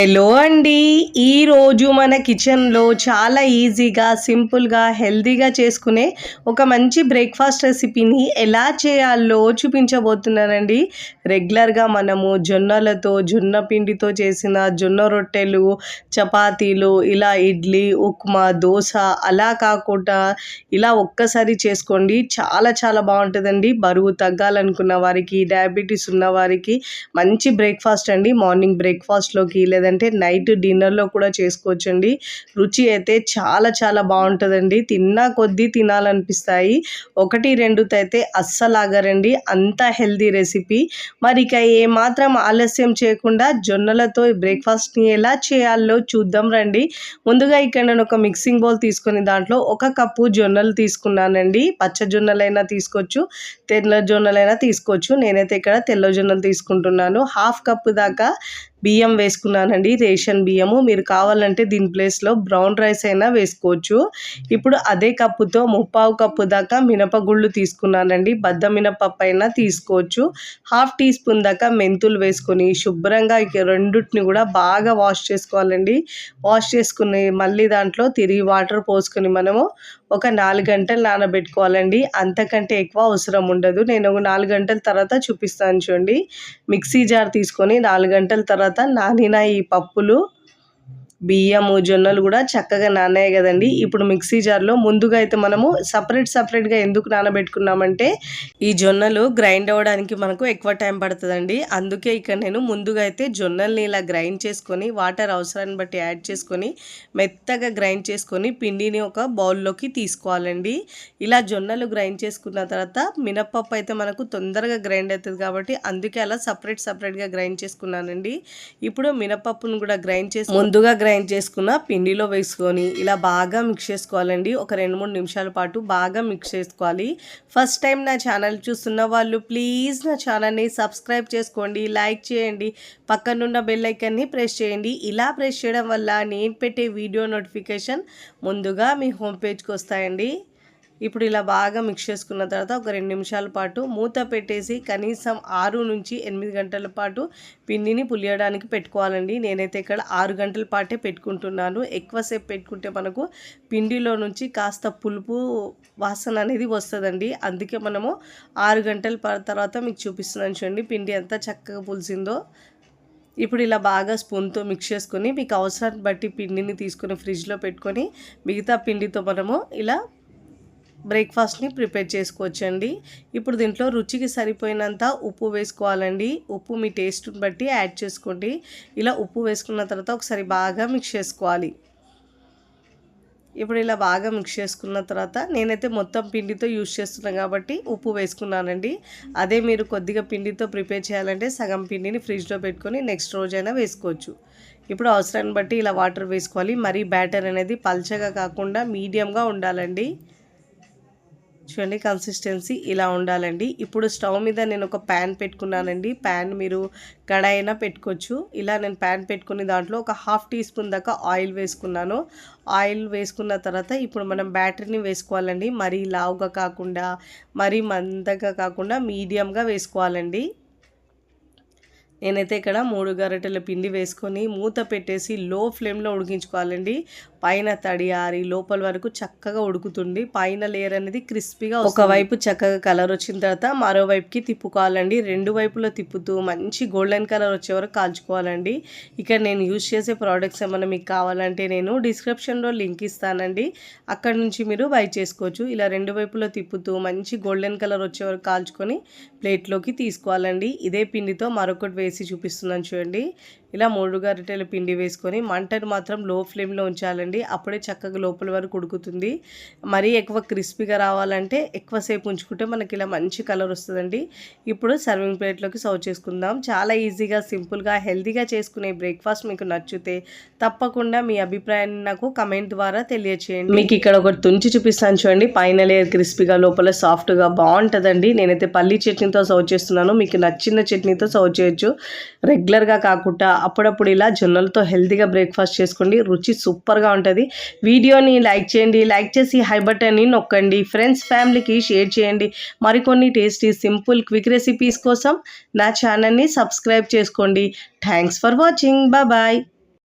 Hello అండి. ఈరోజు మన కిచెన్లో చాలా ఈజీగా సింపుల్గా హెల్తీగా చేసుకునే ఒక మంచి బ్రేక్ఫాస్ట్ రెసిపీని ఎలా చేయాలో చూపించబోతున్నానండి. రెగ్యులర్గా మనము జొన్న పిండితో చేసిన జొన్న రొట్టెలు, చపాతీలు, ఇలా ఇడ్లీ, ఉప్మా, దోశ అలా కాకుండా ఇలా ఒక్కసారి చేసుకోండి. చాలా చాలా బాగుంటుందండి. బరువు తగ్గాలనుకున్న వారికి, డయాబెటీస్ ఉన్న వారికి మంచి బ్రేక్ఫాస్ట్ అండి. మార్నింగ్ బ్రేక్ఫాస్ట్లోకి లేదంటే నైట్ డిన్నర్లో కూడా చేసుకోవచ్చండి. రుచి అయితే చాలా చాలా బాగుంటుందండి. తిన్నా కొద్దీ తినాలనిపిస్తాయి. 1-2 అయితే అస్సలు ఆగరండి. అంత హెల్తీ రెసిపీ. మరి ఇక ఏమాత్రం ఆలస్యం చేయకుండా జొన్నలతో బ్రేక్ఫాస్ట్ని ఎలా చేయాలో చూద్దాం రండి. ముందుగా ఇక్కడ నేను ఒక మిక్సింగ్ బౌల్ తీసుకొని దాంట్లో 1 కప్పు జొన్నలు తీసుకున్నానండి. పచ్చ జొన్నలైనా తీసుకోవచ్చు, తెల్ల జొన్నలైనా తీసుకోవచ్చు. నేనైతే ఇక్కడ తెల్ల జొన్నలు తీసుకుంటున్నాను. 1/2 కప్పు దాకా బియ్యం వేసుకున్నానండి, రేషన్ బియ్యము. మీరు కావాలంటే దీని ప్లేస్లో బ్రౌన్ రైస్ అయినా వేసుకోవచ్చు. ఇప్పుడు అదే కప్పుతో 3/4 కప్పు దాకా మినపగుళ్ళు తీసుకున్నానండి. బద్ద మినపప్పు అయినా తీసుకోవచ్చు. 1/2 టీ స్పూన్ దాకా మెంతులు వేసుకొని శుభ్రంగా రెండుటిని కూడా బాగా వాష్ చేసుకోవాలండి. వాష్ చేసుకుని మళ్ళీ దాంట్లో తిరిగి వాటర్ పోసుకొని మనము ఒక 4 గంటలు నానబెట్టుకోవాలండి. అంతకంటే ఎక్కువ అవసరం ఉండదు. నేను 4 గంటల తర్వాత చూపిస్తాను చూడండి. మిక్సీ జార్ తీసుకొని 4 గంటల తర్వాత నానిన ఈ పప్పులు, బియ్యము, జొన్నలు కూడా చక్కగా నానాయి కదండి. ఇప్పుడు మిక్సీ జార్లో ముందుగా అయితే మనము సపరేట్గా ఎందుకు నానబెట్టుకున్నామంటే ఈ జొన్నలు గ్రైండ్ అవ్వడానికి మనకు ఎక్కువ టైం పడుతుందండి. అందుకే ఇక్కడ నేను ముందుగా అయితే జొన్నల్ని ఇలా గ్రైండ్ చేసుకొని వాటర్ అవసరాన్ని బట్టి యాడ్ చేసుకొని మెత్తగా గ్రైండ్ చేసుకొని పిండిని ఒక బౌల్లోకి తీసుకోవాలండి. ఇలా జొన్నలు గ్రైండ్ చేసుకున్న తర్వాత మినపప్పు అయితే మనకు తొందరగా గ్రైండ్ అవుతుంది కాబట్టి అందుకే అలా సపరేట్గా గ్రైండ్ చేసుకున్నానండి. ఇప్పుడు మినపప్పును కూడా ముందుగా గ్రైండ్ చేసుకున్న పిండిలో వేసుకొని ఇలా బాగా మిక్స్ చేసుకోవాలండి. ఒక 2-3 నిమిషాల పాటు బాగా మిక్స్ చేసుకోవాలి. ఫస్ట్ టైం నా ఛానల్ చూస్తున్న వాళ్ళు ప్లీజ్ నా ఛానల్ని సబ్స్క్రైబ్ చేసుకోండి, లైక్ చేయండి, పక్కనున్న బెల్ ఐకాన్ని ప్రెస్ చేయండి. ఇలా ప్రెస్ చేయడం వల్ల నేను పెట్టే వీడియో నోటిఫికేషన్ ముందుగా మీ హోమ్ పేజ్కి వస్తాయండి. ఇప్పుడు ఇలా బాగా మిక్స్ చేసుకున్న తర్వాత ఒక 2 నిమిషాల పాటు మూత పెట్టేసి కనీసం 6 నుంచి 8 గంటల పాటు పిండిని పులియడానికి పెట్టుకోవాలండి. నేనైతే ఇక్కడ 6 గంటల పాటే పెట్టుకుంటున్నాను. ఎక్కువసేపు పెట్టుకుంటే మనకు పిండిలో నుంచి కాస్త పులుపు వాసన అనేది వస్తుందండి. అందుకే మనము 6 గంటల తర్వాత మీకు చూపిస్తున్నాను చూడండి పిండి ఎంత చక్కగా పులిసిందో. ఇప్పుడు ఇలా బాగా స్పూన్తో మిక్స్ చేసుకొని మీకు అవసరాన్ని బట్టి పిండిని తీసుకొని ఫ్రిడ్జ్లో పెట్టుకొని మిగతా పిండితో మనము ఇలా బ్రేక్ఫాస్ట్ని ప్రిపేర్ చేసుకోవచ్చండి. ఇప్పుడు దీంట్లో రుచికి సరిపోయినంత ఉప్పు వేసుకోవాలండి. ఉప్పు మీ టేస్ట్ని బట్టి యాడ్ చేసుకోండి. ఇలా ఉప్పు వేసుకున్న తర్వాత ఒకసారి బాగా మిక్స్ చేసుకోవాలి. ఇప్పుడు ఇలా బాగా మిక్స్ చేసుకున్న తర్వాత నేనైతే మొత్తం పిండితో యూజ్ చేస్తున్నాను కాబట్టి ఉప్పు వేసుకున్నానండి. అదే మీరు కొద్దిగా పిండితో ప్రిపేర్ చేయాలంటే సగం పిండిని ఫ్రిడ్జ్లో పెట్టుకొని నెక్స్ట్ రోజైనా వేసుకోవచ్చు. ఇప్పుడు అవసరాన్ని బట్టి ఇలా వాటర్ వేసుకోవాలి. మరీ బ్యాటర్ అనేది పల్చగా కాకుండా మీడియంగా ఉండాలండి. చూడండి కన్సిస్టెన్సీ ఇలా ఉండాలండి. ఇప్పుడు స్టవ్ మీద నేను ఒక ప్యాన్ పెట్టుకున్నానండి. ప్యాన్ మీరు కడాయి అయినా పెట్టుకోవచ్చు. ఇలా నేను ప్యాన్ పెట్టుకుని దాంట్లో ఒక 1/2 టీ స్పూన్ దాకా ఆయిల్ వేసుకున్నాను. ఆయిల్ వేసుకున్న తర్వాత ఇప్పుడు మనం బ్యాటర్ని వేసుకోవాలండి. మరీ లావుగా కాకుండా మరీ మందగా కాకుండా మీడియంగా వేసుకోవాలండి. నేనైతే ఇక్కడ 3 గరిటెల పిండి వేసుకొని మూత పెట్టేసి లో ఫ్లేమ్లో ఉడికించుకోవాలండి. పైన తడి ఆరి లోపల వరకు చక్కగా ఉడుకుతుంది. పైన లేయర్ అనేది క్రిస్పీగా ఒకవైపు చక్కగా కలర్ వచ్చిన తర్వాత మరోవైపుకి తిప్పుకోవాలండి. 2 వైపులో తిప్పుతూ మంచి గోల్డెన్ కలర్ వచ్చే వరకు కాల్చుకోవాలండి. ఇక్కడ నేను యూజ్ చేసే ప్రోడక్ట్స్ ఏమైనా మీకు కావాలంటే నేను డిస్క్రిప్షన్లో లింక్ ఇస్తానండి. అక్కడ నుంచి మీరు బై చేసుకోవచ్చు. ఇలా 2 వైపులో తిప్పుతూ మంచి గోల్డెన్ కలర్ వచ్చే వరకు కాల్చుకొని ప్లేట్లోకి తీసుకోవాలండి. ఇదే పిండితో మరొకటి వేసి చూపిస్తున్నాను చూడండి. ఇలా 3 గరిటెల పిండి వేసుకొని మంటను మాత్రం లో ఫ్లేమ్లో ఉంచాలండి. అప్పుడే చక్కగా లోపల వరకు ఉడుకుతుంది. మరీ ఎక్కువ క్రిస్పీగా రావాలంటే ఎక్కువసేపు ఉంచుకుంటే మనకి ఇలా మంచి కలర్ వస్తుందండి. ఇప్పుడు సర్వింగ్ ప్లేట్లోకి సర్వ్ చేసుకుందాం. చాలా ఈజీగా సింపుల్గా హెల్తీగా చేసుకునే బ్రేక్ఫాస్ట్ మీకు నచ్చితే తప్పకుండా మీ అభిప్రాయాన్ని నాకు కమెంట్ ద్వారా తెలియచేయండి. మీకు ఇక్కడ ఒకటి తుంచి చూపిస్తాను చూడండి. పైన లేయర్ క్రిస్పీగా లోపల సాఫ్ట్గా బాగుంటుందండి. నేనైతే పల్లీ చట్నీతో సర్వ్ చేస్తున్నాను. మీకు నచ్చిన చట్నీతో సర్వ్ చేయొచ్చు. రెగ్యులర్గా కాకుండా అప్పుడప్పుడు ఇలా జొన్నలతో హెల్తీగా బ్రేక్ఫాస్ట్ చేసుకోండి. రుచి సూపర్గా ఉంటుంది. వీడియోని లైక్ చేయండి. లైక్ చేసి హై బటన్ని నొక్కండి. ఫ్రెండ్స్ ఫ్యామిలీకి షేర్ చేయండి. మరికొన్ని టేస్టీ సింపుల్ క్విక్ రెసిపీస్ కోసం నా ఛానల్ని సబ్స్క్రైబ్ చేసుకోండి. Thanks for watching. బాయ్.